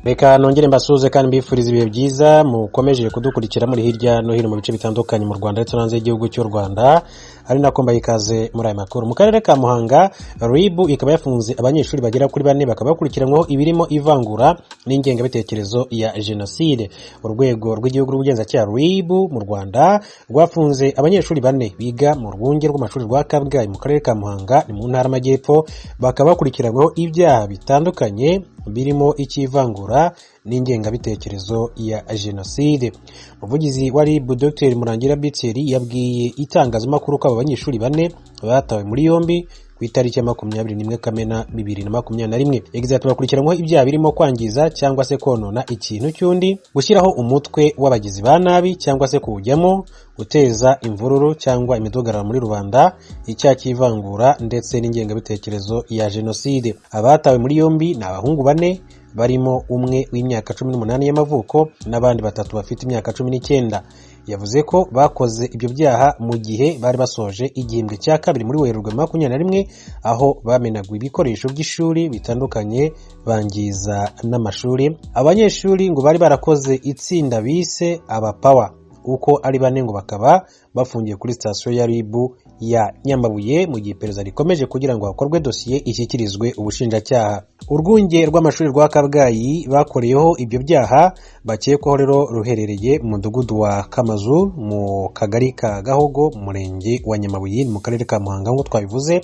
Reka nongere mbasuze kandi mbifuriza ibihe byiza mukomeje kudukurikira muri hirya no hino mu bice bitandukanye mu Rwanda ndetse hanze y'igihugu cy'u Rwanda. Ari nako mbaye ikaze muri aya makuru. Mu karere ka Muhanga, RIB ikaba yafunze abanyeshuri bagera kuri 4 bakaba bakurikiranyweho ibirimo ivangura n'ingengabitekerezo ya jenoside. Urwego rw'igihugu rw'ubugenzacyaha RIB mu Rwanda rwafunze abanyeshuri 4 biga mu rwunge rw'amashuri rwa Kabgayi mu karere ka Muhanga ni mu ntara y'Amajyepfo, bakaba bakurikiranyweho ibyaha bitandukanye birimo ikivangura n'ingengabitekerezo ya jenoside. Umuvugizi wa RIB Dr Murangira Bitseri yabwiye itangazamakuru ko aba banyeshuri 4 batawe muri yombi ku itariki ya 21 Kamena 2021. Yagize ati bakurikiranyweho ibyaha birimo kwangiza cyangwa se konona ikintu cy'undi, gushyiraho umutwe w'abagizi ba nabi cyangwa se kuwujyamo, guteza imvururu cyangwa imidugararo muri rubanda, icyaha cy'ivangura ndetse n'ingengabitekerezo ya jenoside. Abatawe muri yombi ni abahungu 4 barimo umwe w'imyaka 18 y'amavuko n'abandi 3 bafite imyaka 19. Yavuze ko bakoze ibyo byaha mu gihe bari basoje igihembwe cya kabiri muri Werurwe 2021, aho bamenaguye ibikoresho by'ishuri bitandukanye bangiza n'amashuri. Abanyeshuri ngo bari barakoze itsinda bise abapawa uko ari 4 ngo bakaba bafungiye kuri station ya RIB ya Nyamabuye mu gihe iperereza rikomeje kugira ngo hakorwe dosiye ishyikirizwe ubushinjacyaha. Urwunge rw'amashuri rwa Kabgayi bakoreyeho ibyo byaha bakekwaho rero ruherereye mu mudugudu wa Kamazu mu kagari ka Gahogo mu murenge wa Nyamabuye mu karere ka Muhanga ngo twabivuze.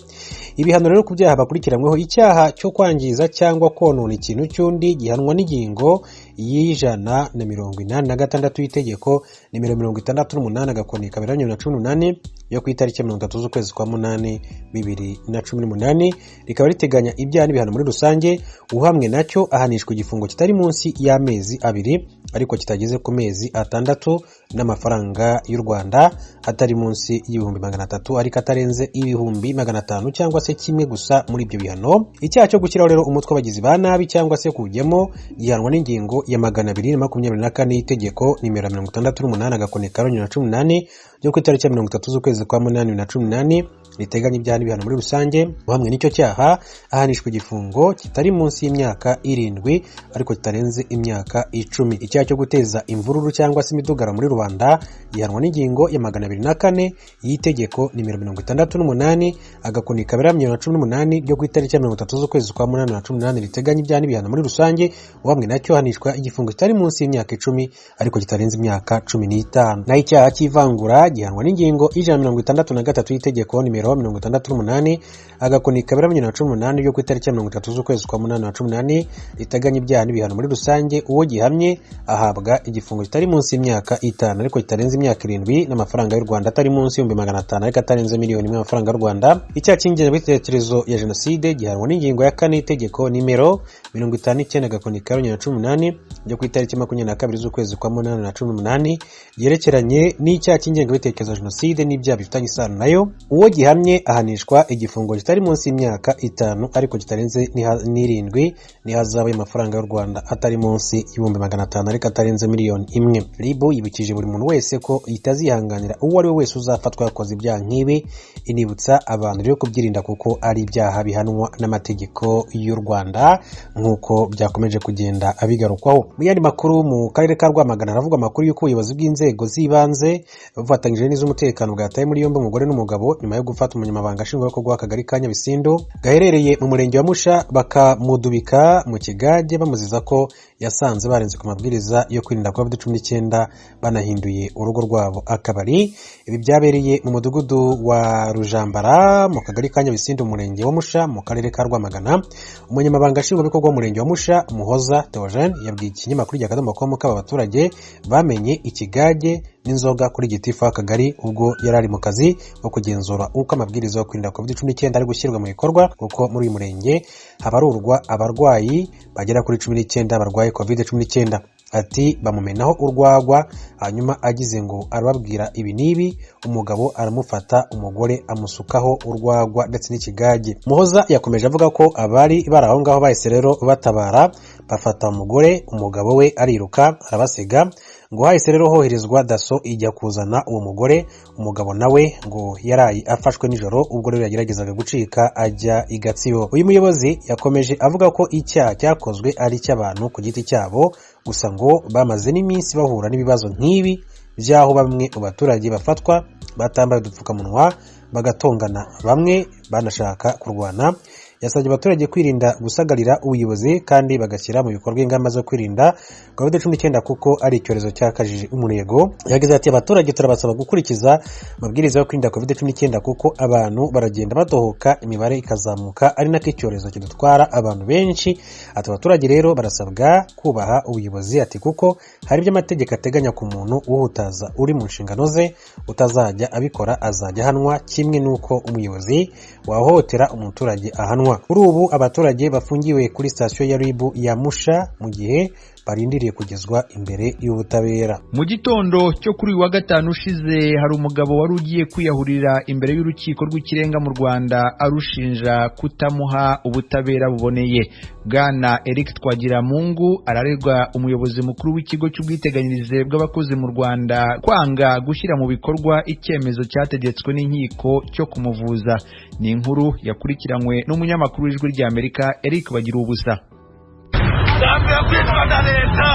Ibihano rero ku byaha bakurikiranyweho icyaha cyo kwangiza cyangwa konona ikintu cy'undi gihanwa n'ingingo y'186 y'itegeko nimero 68 agakoni 2018 yo ku itariki 30 z'ukwezi kwa 8 2018, rikaba riteganya ibyaha n'ibihano muri rusange. Uhamwe nacyo ahanishwa igifungo kitari munsi y'amezi 2 ariko kitageze ku mezi 6 n'amafaranga y'u Rwanda atari munsi y'ibihumbi 300 ariko atarenze ibihumbi 500 cyangwa se kimwe gusa muri ibyo bihano. Icyaha cyo gushyiraho rero umutwe w'abagizi ba nabi cyangwa se kujyemo gihanwa n'ingingo ya 224 y'itegeko nimero 68 agakoni 2018 yo ku itariki 30 z'ukwezi kwa 8 2018, riteganya ibyaha n'ibihano muri rusange. Uhamwe n'icyo cyaha ahanishwa igifungo kitari munsi y'imyaka 7 ariko kitarenze imyaka 10. Icyaha cyo guteza imvururu cyangwa se imidugararo muri rubanda gihanwa n'ingingo ya 204 y'itegeko nimero 68 agakoni 2018 yo ku itariki 30 z'ukwezi kwa 8 2018, riteganya ibyaha n'ibihano muri rusange. Uhamwe nacyo ahanishwa igifungo kitari munsi y'imyaka 10 ariko kitarenze imyaka 15. Naho icyaha cy'ivangura gihanwa n'ingingo 163 y'itegeko nimero 68 agakoni 2018 yo ku itariki 30 z'ukwezi kwa 8 2018, riteganya ibyaha n'ibihano muri rusange. Uwo gihamye ahabwa igifungo kitari munsi y'imyaka 5 ariko kitarenze imyaka 7 n'amafaranga y'u Rwanda atari munsi y'ibihumbi 500 ariko atarenze miliyoni imwe y'amafaranga y'u Rwanda. Icyaha cy'ingengabitekerezo ya jenoside gihanwa n'ingingo ya 4 y'itegeko nimero 59 agakoni 2018 yo ku itariki 22 z'ukwezi kwa 8 2018, yerekeranye n'icyaha cy'ingengabitekerezo ya jenoside n'ibyaha bifitanye isano nayo. Uwo gihamye ahanishwa igifungo kitari munsi y'imyaka 5 ariko kitarenze 7 n'ihazabu y'amafaranga y'u Rwanda atari munsi y'ibihumbi 500 ariko atarenze miliyoni imwe. RIB yibukije buri muntu wese ko itazihanganira uwo ari we wese uzafatwa yakoze ibyaha nk'ibi, inibutsa abantu rero kubyirinda kuko ari ibyaha bihanwa n'amategeko y'u Rwanda nk'uko byakomeje kugenda abigarukwaho. Mu yandi makuru, mu karere ka Rwamagana haravugwa amakuru y'uko ubuyobozi bw'inzego z'ibanze bufatanyije n'iz'umutekano bwataye muri yombi umugore n'umugabo nyuma yo gufata umunyamabanga nshingwabikorwa w'akagari ka Nyabisindu gaherereye mu murenge wa Musha bakamudubika mu kigage bamuziza ko yasanze barenze ku mabwiriza yo kwirinda COVID-19 banahinduye urugo rwabo akabari. Ibi byabereye mu mudugudu wa Rujambara mu kagari ka Nyabisindu mu murenge wa Musha mu karere ka Rwamagana. Umunyamabanga nshingwabikorwa w'umurenge wa Musha Muhoza Theogene yabwiye ikinyamakuru ry'Akadomo.com ko abaturage bamenye ikigage n'inzoga kuri gitifu w'akagari ubwo yari ari mu kazi wo kugenzura uko amabwiriza yo kwirinda COVID-19 ari gushyirwa mu bikorwa, kuko muri uyu murenge habarurwa abarwayi bagera kuri 19 barwaye COVID-19. Ati bamumenaho urwagwa hanyuma agize ngo arababwira ibi nibi, umugabo aramufata umugore amusukaho urwagwa ndetse n'ikigage. Muhoza yakomeje avuga ko abari baraho ngaho bahise rero batabara bafata umugore, umugabo we ariruka arabasiga ngo hahise rero hoherezwa daso ijya kuzana uwo mugore. Umugabo nawe ngo yaraye afashwe nijoro ubwo rero yageragezaga gucika ajya i Gatsibo. Uyu muyobozi yakomeje avuga ko icyaha cyakozwe ari cy'abantu ku giti cyabo, gusa ngo bamaze n'iminsi bahura n'ibibazo nk'ibi by'aho bamwe mu baturage bafatwa batambaye udupfukamunwa bagatongana, bamwe banashaka kurwana. Yasabye abaturage kwirinda gusagarira ubuyobozi kandi bagashyira mu bikorwa ingamba zo kwirinda COVID-19 kuko ari icyorezo cyakajije umurego. Yagize ati abaturage turabasaba gukurikiza amabwiriza yo kwirinda COVID-19 kuko abantu baragenda batohoka, imibare ikazamuka, ari nako icyorezo kidutwara abantu benshi. Ati abaturage rero barasabwa kubaha ubuyobozi, ati kuko hari ibyo amategeko ateganya ku muntu uhutaza uri mu nshingano ze, utazajya abikora azajya ahanwa, kimwe n'uko umuyobozi wahohotera umuturage ahanwa. Kuri ubu abaturage bafungiwe kuri sitasiyo ya RIB ya Musha mu gihe barindiriye kugezwa imbere y'ubutabera. Mu gitondo cyo kuri wa gatanu ushize hari umugabo wari ugiye kwiyahurira imbere y'urukiko rw'ikirenga mu Rwanda arushinja kutamuha ubutabera buboneye. Bwana Eric Twagiramungu araregwa umuyobozi mukuru w'ikigo cy'ubwiteganyirize bw'abakozi mu Rwanda kwanga gushyira mu bikorwa icyemezo cyategetswe n'inkiko cyo kumuvuza. Ni inkuru yakurikiranywe n'umunyamakuru w'ijwi ry'Amerika Eric Bagirubusa. Namwe kwitwa na leta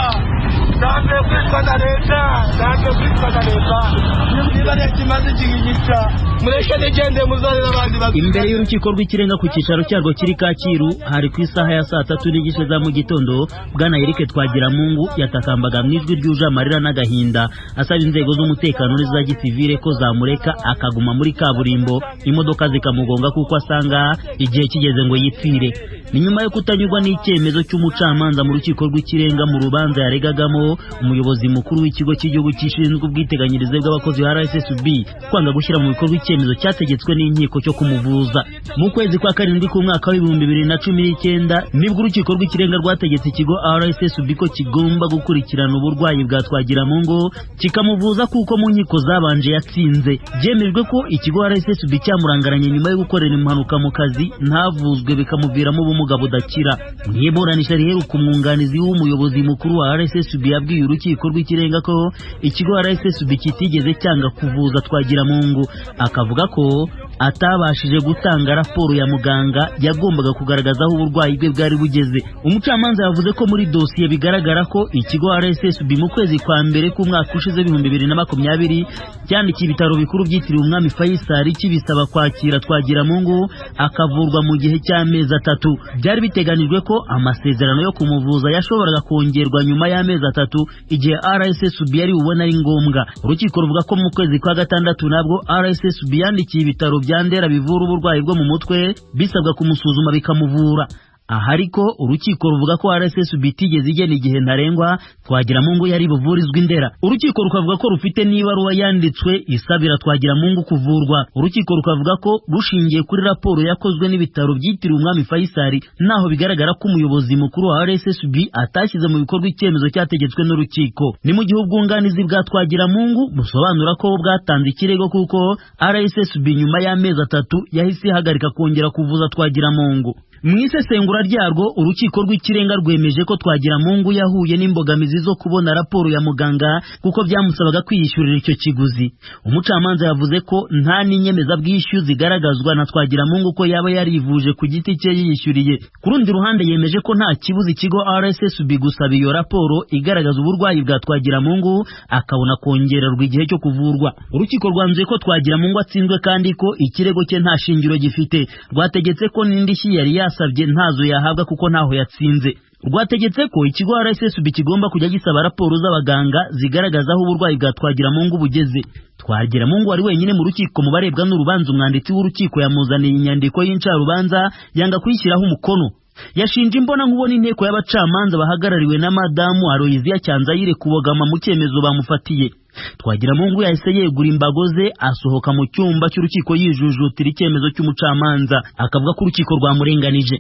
niba leta imaze igihigisha mureke nigende muzanira abandi bazi. Imbere y'urukiko rw'ikirenga ku cyicaro cyarwo kiri Kacyiru hari ku isaha ya 3:30 za mu gitondo, Bwana Eric Twagiramungu yatakambaga mu ijwi ryuje amarira n'agahinda asaba inzego z'umutekano n'iza gisivile ko zamureka akaguma muri kaburimbo, imodoka zikamugonga kuko asanga igihe kigeze ngo yipfire. Ni nyuma yo kutanyurwa n'icyemezo cy'umucamanza mu rukiko rw'ikirenga mu rubanza yaregagamo umuyobozi mukuru w'ikigo cy'igihugu gishinzwe ubwiteganyirize bw'abakozi RSSB kwanga gushyira mu bikorwa icyemezo cyategetswe n'inkiko cyo kumuvuza. Mu kwezi kwa karindwi k'umwaka wa 2019 nibwo urukiko rw'ikirenga rwategetse ikigo RSSB ko kigomba gukurikirana uburwayi bwa Twagiramungu kikamuvuza kuko mu nkiko zabanje yatsinze. Byemejwe ko ikigo RSSB cyamurangaranye nyuma yo gukorera impanuka mu kazi ntavuzwe bikamuviramo ubumuga budakira. Mwiburanisha riheruka umwunganizi w'umuyobozi mukuru wa RSSB yabwiye urukiko rw'ikirenga ko ikigo RSSB kitigeze cyanga kuvuza Twagiramungu, akavuga ko atabashije gutanga raporo ya muganga yagombaga kugaragaza aho uburwayi bwe bwari bugeze. Umucamanza yavuze ko muri dosiye bigaragara ko ikigo RSSB mu kwezi kwa mbere k'umwaka ushize 2020 cyandikiye ibitaro bikuru byitiriwe Umwami Faisal kibisaba kwakira Twagiramungu akavurwa mu gihe cy'amezi 3. Byari biteganijwe ko amasezerano yo kumuvuza yashoboraga kongerwa nyuma y'amezi 3 igihe RSSB yari ubona ari ngombwa. Urukiko ruvuga ko mu kwezi kwa gatandatu nabwo RSSB yandikiye ibitaro bya Ndera bivura uburwayi bwo mu mutwe bisabwa kumusuzuma bikamuvura. Aha ariko urukiko ruvuga ko RSSB itigeze igena igihe ntarengwa Twagiramungu yari buvurizwa Ndera. Urukiko rukavuga ko rufite n'ibaruwa yanditswe isabira Twagiramungu kuvurwa. Urukiko rukavuga ko rushingiye kuri raporo yakozwe n'ibitaro byitiriwe Umwami Faisal naho bigaragara ko umuyobozi mukuru wa RSSB atashyize mu bikorwa icyemezo cyategetswe n'urukiko. Ni mu gihe ubwunganizi bwa Twagiramungu busobanura ko bwatanze ikirego kuko RSSB nyuma y'amezi 3 yahise ihagarika kongera kuvuza Twagiramungu. Mu isesengura ryarwo urukiko rw'ikirenga rwemeje ko Twagiramungu yahuye n'imbogamizi zo kubona raporo ya muganga kuko byamusabaga kwiyishyurira icyo kiguzi. Umucamanza yavuze ko nta n'inyemeza bwishyu zigaragazwa na Twagiramungu ko yaba yarivuje ku giti cye yiyishyuriye. Ku rundi ruhande yemeje ko nta kibuzi ikigo RSSB gusaba iyo raporo igaragaza uburwayi bwa Twagiramungu akabona kongererwa igihe cyo kuvurwa. Urukiko rwanzuye ko Twagiramungu atsinzwe kandi ko ikirego cye nta shingiro gifite. Rwategetse ko n'indishyi yari yasabye ntazo yahabwa kuko ntaho yatsinze. Rwategetse ko ikigo RSSB kigomba kujya gisaba raporo z'abaganga zigaragaza aho uburwayi bwa Twagiramungu bugeze. Twagiramungu wari wenyine mu rukiko mu barebwa n'urubanza. Umwanditsi w'urukiko yamuzaniye inyandiko y'incarubanza yanga kuyishyiraho umukono. Yashinje imbona nkubona inteko y'abacamanza bahagarariwe na Madamu Aloysia Cyanzayire kubogama mu cyemezo bamufatiye. Twagiramungu yahise yegura imbago ze asohoka mu cyumba cy'urukiko yijujutira icyemezo cy'umucamanza akavuga ko urukiko rwamurenganije.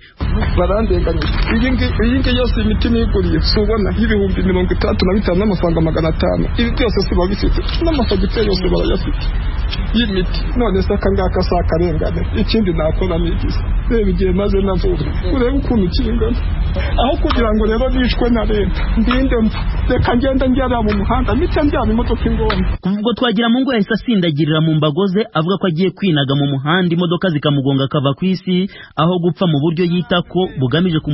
Barandenganije iyi ngiyi yose imiti niguriye subona y'ibihumbi 35 n'amafaranga 500. Ibi byose si babifite n'amafagitire yose barayafite y'imiti. None se akangaka sakarengane ikindi nakora n'igize reba igihe maze navuga urebe ukuntu kingana. aho kugira ngo rero nishwe na leta ndinde mva reka ngenda njyara mu muhanda nicyo njyana imodoka ingomba. Ubwo Twagiramungu yahise asindagirira mu mbago ze avuga ko agiye kwinaga mu muhanda imodoka zikamugonga akava ku isi aho gupfa mu buryo yita ko bugamije